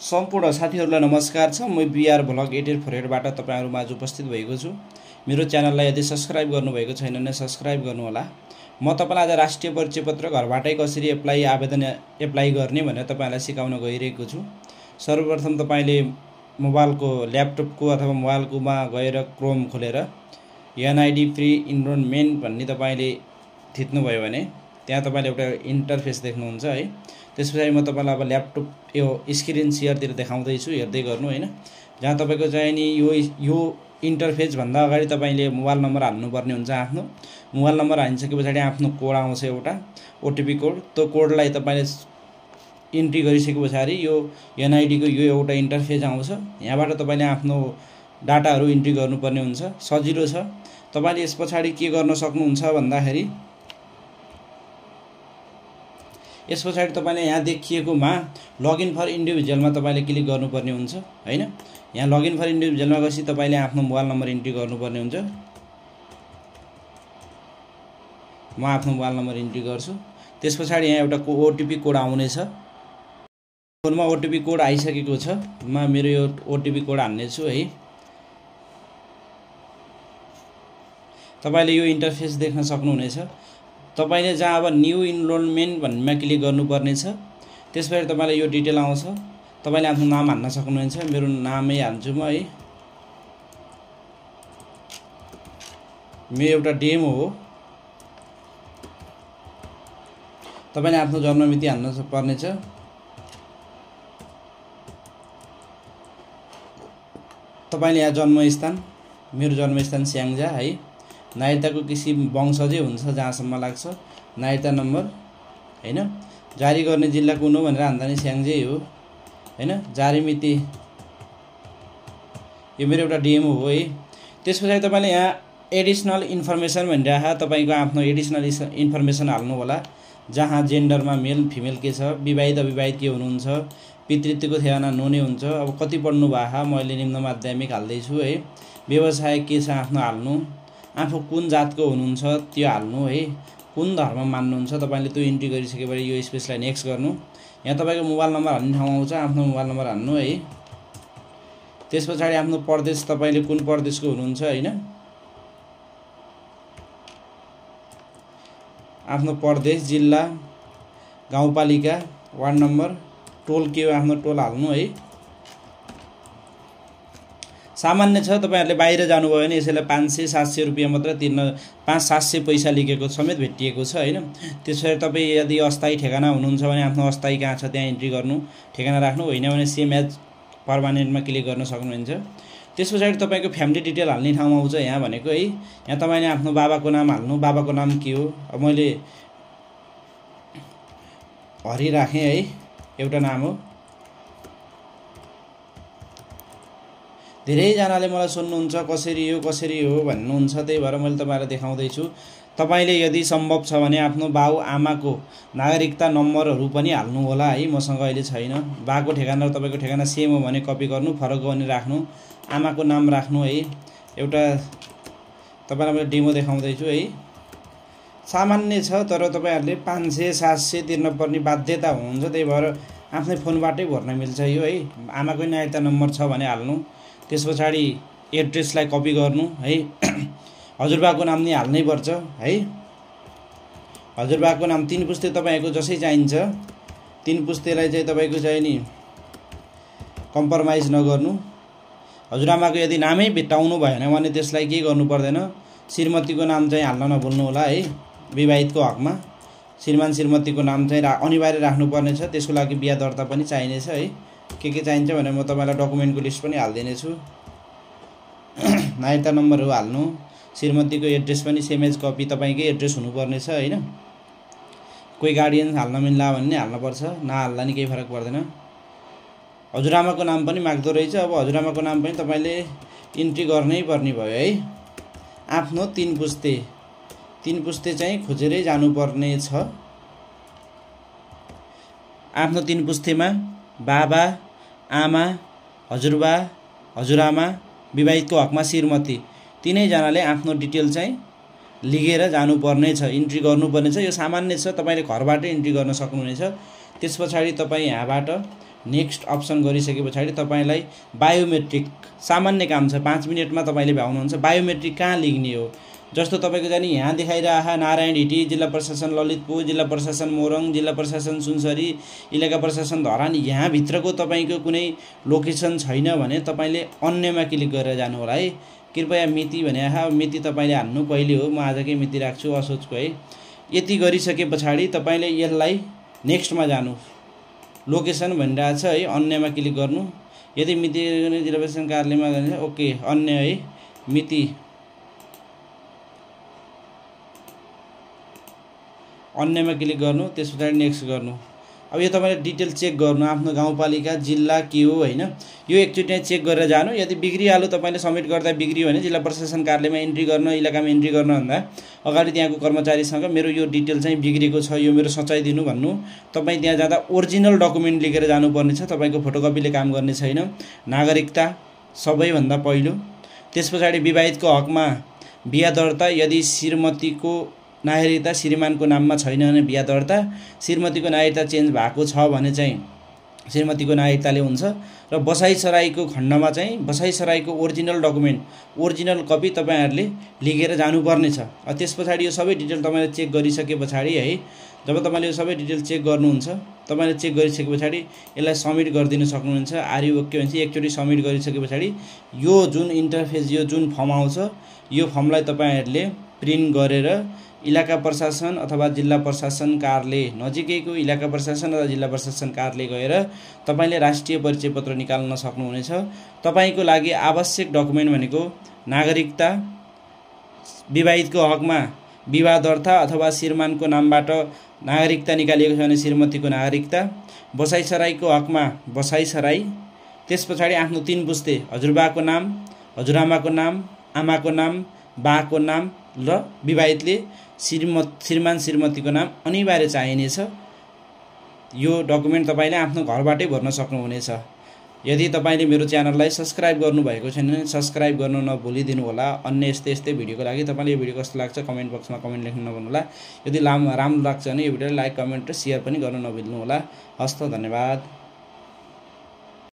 सम्पूर्ण साथीहरुलाई नमस्कार छ। म बीआर भ्लग 84 बाट तपाईहरुमाझ उपस्थित भएको छु। मेरो च्यानललाई यदि सब्स्क्राइब गर्नुभएको छैन भने सब्स्क्राइब गर्नु होला। म तपाईलाई आज राष्ट्रिय परिचय पत्र घरबाटै कसरी एप्लाई गर्ने भनेर तपाईहरुलाई सिकाउन गइरहेको छु। सर्वप्रथम तपाईले मोबाइलको ल्यापटपको अथवा मोबाइलकोमा गएर क्रोम खोलेर एनआईडी फ्री इनरोलमेन्ट भन्ने तपाईले थिच्नु भयो भने त्यहाँ तपाईले एउटा इन्टरफेस देख्नुहुन्छ है। त्यसपछि म तपाईलाई अब ल्यापटप यो स्क्रिन शेयर तिर देखाउँदै छु, हेर्दै गर्नु हैन। जहाँ तपाईको चाहिँ नि यो इन्टरफेस भन्दा अगाडि तपाईले मोबाइल नम्बर हाल्नु पर्ने हुन्छ। आफ्नो मोबाइल नम्बर हालिसकेपछि आफ्नो कोड आउँछ, एउटा ओटीपी कोड। त्यो कोडलाई तपाईले इन्ट्री गरिसकेपछि यो एनआईडी को यो एउटा इन्टरफेस आउँछ। यहाँबाट तपाईले आफ्नो डाटाहरु इन्ट्री गर्नुपर्ने हुन्छ। सजिलो छ। तपाईले यसपछि के गर्न सक्नुहुन्छ भन्दाखेरि यसपछि तपाईले यहाँ देखिएकोमा लगइन फर इन्डिभिजुअलमा तपाईले क्लिक गर्नुपर्ने हुन्छ हैन। यहाँ लगइन फर इन्डिभिजुअलमा गएपछि तपाईले आफ्नो मोबाइल नम्बर इन्ट्री गर्नुपर्ने हुन्छ। म आफ्नो मोबाइल नम्बर इन्ट्री गर्छु। त्यसपछि यहाँ एउटा ओटीपी कोड आउनेछ। फोनमा ओटीपी कोड आइसकेको छ। म मेरो यो ओटीपी कोड हाल्ने छु है। तपाईले यो इन्टरफेस देख्न सक्नुहुनेछ। तपाईले जहाँ अब न्यू इनरोलमेन्ट भन्नेमा क्लिक गर्नुपर्ने छ। त्यसपछि तपाईलाई यो डिटेल आउँछ। तपाईले आफ्नो नाम हाल्न सक्नुहुन्छ। मेरो नामै हाल्छु म है। मेरो एउटा डेमो हो। तपाईले आफ्नो जन्ममिति हाल्न पर्ने छ। तपाईले यहाँ जन्मस्थान, मेरो जन्मस्थान स्याङ्जा है। नागरिकताको किसिम वंशजै हुन्छ जहाँसम्म लाग्छ। नागरिकता नम्बर हैन। जारी गर्ने जिल्ला कुन हो भनेर हान्दा नि स्याङ्जै हो हैन। जारी मिति यो मेरो एउटा डेमो हो है। त्यसपछि तपाईले यहाँ एडिशनल इन्फर्मेसन भनिराखा तपाईको आफ्नो एडिशनल इन्फर्मेसन हाल्नु होला। जहाँ जेन्डरमा मेल फिमेल के छ, विवाहित अविवाहित के हुनुहुन्छ, पितृत्वको ठेगाना नोने हुन्छ। अब कति पढ्नु भएको, मैले निम्न माध्यमिक हाल्दै छु है। व्यवसाय के छ आफ्नो हाल्नु। आफू कुन जातको हुनुहुन्छ त्यो हाल्नु है। कुन धर्म मान्नुहुन्छ तपाईले त्यो इन्ट्री गरिसकेपछि यो स्पेसलाई नेक्स्ट गर्नु। यहाँ तपाईको मोबाइल नम्बर हाल्ने ठाउँ आउँछ। आफ्नो मोबाइल नम्बर हाल्नु है। त्यसपछि आफ्नो प्रदेश, तपाईले कुन प्रदेशको हुनुहुन्छ हैन। आफ्नो प्रदेश, जिल्ला, गाउँपालिका, वार्ड नम्बर, टोल के हो आफ्नो टोल हाल्नु है। सामान्य छ। तपाईहरुले बाहिर जानुभयो भने यसैले 500-700 रुपैयाँ मात्र तिर्न, 500-700 पैसा लेखेको समेत भेटिएको छ हैन। त्यसैले तपाई यदि अस्थायी ठेगाना हुनुहुन्छ भने आफ्नो अस्थायी कहाँ छ त्यहाँ इन्ट्री गर्नु, ठेगाना राख्नु। होइन भने सेम एज पर्मानेन्टमा क्लिक गर्न सक्नुहुन्छ। त्यसपछि तपाईको फ्यामिली डिटेल हाल्ने ठाउँ आउँछ यहाँ भनेको है। यहाँ तपाईले आफ्नो बाबाको नाम हाल्नु। बाबाको नाम के हो। अब मैले हरि राखे है, एउटा नाम हो। धेरै जनाले मलाई सोध्नुहुन्छ कसरी हो भन्नुहुन्छ। त्यही भएर मैले तपाईलाई देखाउँदै छु। तपाईले यदि सम्भव छ भने आफ्नो बाउ आमाको नागरिकता नम्बरहरु पनि हाल्नु होला है। मसँग अहिले छैन। बाको ठेगाना र तपाईको ठेगाना सेम हो भने कपी गर्नु, फरक हो भने राख्नु। आमाको नाम राख्नु है। एउटा तपाईलाई मैले डेमो देखाउँदै छु है। सामान्य छ, तर तपाईहरुले 500-700 तिर्न पर्ने बाध्यता हुन्छ। त्यही भएर आफ्नै फोनबाटै भर्न मिल्छ यो है। आमाको नागरिकता नम्बर छ भने हाल्नु। त्यसपछि एड्रेसलाई कपी गर्नु है। हजुरबाको नाम नि हाल्नै पर्छ है। हजुरबाको नाम 3 पुस्ते तपाईको जसै चाहिन्छ। 3 पुस्तेलाई चाहिँ तपाईको चाहिँ नि कम्प्रोमाइज नगर्नु। हजुरआमाको यदि नामै भेट्टाउनु भएन भने त्यसलाई के गर्नु पर्दैन, श्रीमतीको नाम चाहिँ हाल्न नभुल्नु होला है। विवाहितको हकमा श्रीमान श्रीमतीको नाम चाहिँ अनिवार्य राख्नुपर्ने छ। त्यसको लागि बिहा दर्ता पनि चाहिनेछ है। के चाहिन्छ भने म तपाईलाई डकुमेन्टको लिस्ट पनि हाल्दिने छु। नागरिकता नम्बरहरु हाल्नु। श्रीमतीको एड्रेस पनि सेम एज कपी तपाईकै एड्रेस हुनुपर्ने छ हैन। कोही गार्डियन हाल्न मिल्ला भन्ने हाल्न पर्छ, नहाल्दा नि केही फरक पर्दैन। हजुरआमाको नाम पनि माग्दो रहेछ। अब हजुरआमाको नाम पनि तपाईले इन्ट्री गर्नै पर्ने भयो है। आफ्नो 3 पुस्ते चाहिँ खोजेरै जानुपर्ने छ। आफ्नो 3 पुस्तेमा बाबा, आमा, हजुरबा, हजुरआमा, विवाहितको हकमा श्रीमती, तीनै जनाले आफ्नो डिटेल चाहिँ लिएर जानुपर्ने छ, इन्ट्री गर्नुपर्ने छ। यो सामान्य छ। तपाईले घरबाटै इन्ट्री गर्न सक्नुहुनेछ। त्यसपछि तपाई यहाँबाट नेक्स्ट अप्सन गरिसके पछाडि तपाईलाई बायोमेट्रिक सामान्य काम छ, 5 मिनेटमा तपाईले भ्याउनुहुन्छ। बायोमेट्रिक कहाँ लिग्ने हो, जस्तो तपाईको जानी यहाँ देखाइरहेको नारायण हिटी, जिल्ला प्रशासन ललितपुर, जिल्ला प्रशासन मोरङ, जिल्ला प्रशासन सुनसरी, इलाका प्रशासन धरान, यहाँ भित्रको तपाईको कुनै लोकेसन छैन भने तपाईले अन्यमा क्लिक गरेर जानु होला है। कृपया मिति भने मिति तपाईले हान्नु पहिले हो, म आजकै मिति राख्छु असोजको है। यति गरिसके पछाडि तपाईले यसलाई नेक्स्टमा जानु, लोकेसन भनिरहेको छ है, अन्यमा क्लिक गर्नु। यदि मिति जिल्ला प्रशासन कार्यालयमा जान्छ ओके अन्य है, मिति अन्यमा क्लिक गर्नु, त्यस पछाडि नेक्स्ट गर्नु। अब यो तपाईले डिटेल चेक गर्नु, आफ्नो गाउँपालिका जिल्ला के हो हैन, यो एकचोटि चेक गरेर जानु। यदि बिग्रिहाल्यो तपाईले सबमिट गर्दा बिग्रियो भने जिल्ला प्रशासन कार्यालयमा एन्ट्री गर्न, इलाकामा एन्ट्री गर्न भन्दा अगाडि त्यहाँको कर्मचारीसँग मेरो यो डिटेल चाहिँ बिग्रेको छ, यो मेरो सच्याइदिनु भन्नु। तपाई त्यहाँ जाँदा ओरिजिनल डकुमेन्ट लिएर जानुपर्ने छ, तपाईको फोटोकपीले काम गर्ने छैन। नागरिकता सबैभन्दा पहिलो, त्यसपछि विवाहितको हकमा बिहा दर्ता, यदि श्रीमतीको नागरिकता श्रीमानको नाममा छैन भने बिहा दर्ता, श्रीमतीको नागरिकता चेन्ज भएको छ भने चाहिँ श्रीमतीको नागरिकताले हुन्छ। र बसाइसराईको खण्डमा चाहिँ बसाइसराईको ओरिजिनल डकुमेन्ट, ओरिजिनल कपी तपाईहरुले लिएर जानुपर्ने छ। त्यस पछाडि यो सबै डिटेल तपाईले चेक गरिसके पछाडि है, जब तपाईले यो सबै डिटेल चेक गर्नुहुन्छ, तपाईले चेक गरिसके पछाडि यसलाई सबमिट गरिदिन सक्नुहुन्छ। आर यु ओके भन्छ, एकचोटी सबमिट गरिसके पछाडि यो जुन इन्टरफेस, यो जुन फर्म आउँछ, यो फर्मलाई तपाईहरुले प्रिन्ट गरेर इलाका प्रशासन अथवा जिल्ला प्रशासन कार्यालय, नजिकैको इलाका प्रशासन अथवा जिल्ला प्रशासन कार्यालय गएर तपाईले राष्ट्रिय परिचय पत्र निकाल्न सक्नुहुनेछ। तपाईको लागि आवश्यक डकुमेन्ट भनेको नागरिकता, विवाहितको हकमा विवाह दर्ता अथवा श्रीमानको नामबाट नागरिकता निकालिएको छ भने श्रीमतीको नागरिकता, बसाइसराईको हकमा बसाइसराई, त्यसपछि आफ्नो 3 पुस्ते हजुरबाको नाम, हजुरआमाको नाम, आमाको नाम, बाको नाम र विवाहितले श्रीमान श्रीमतीको नाम अनिवार्य चाहिनेछ। यो डकुमेन्ट तपाईले आफ्नो घरबाटै भर्न सक्नुहुनेछ। यदि तपाईले मेरो च्यानललाई सब्स्क्राइब गर्नुभएको छैन भने सब्स्क्राइब गर्न नभुलिदिनु होला। अन्य यस्तै भिडियोको लागि तपाईले यो भिडियो कस्तो लाग्छ कमेन्ट बक्समा कमेन्ट लेख्न नभुल्नु होला। यदि राम्रो लाग्छ भने यो भिडियोलाई लाइक, कमेन्ट र शेयर पनि गर्न नभुल्नु होला। हस्त, धन्यवाद।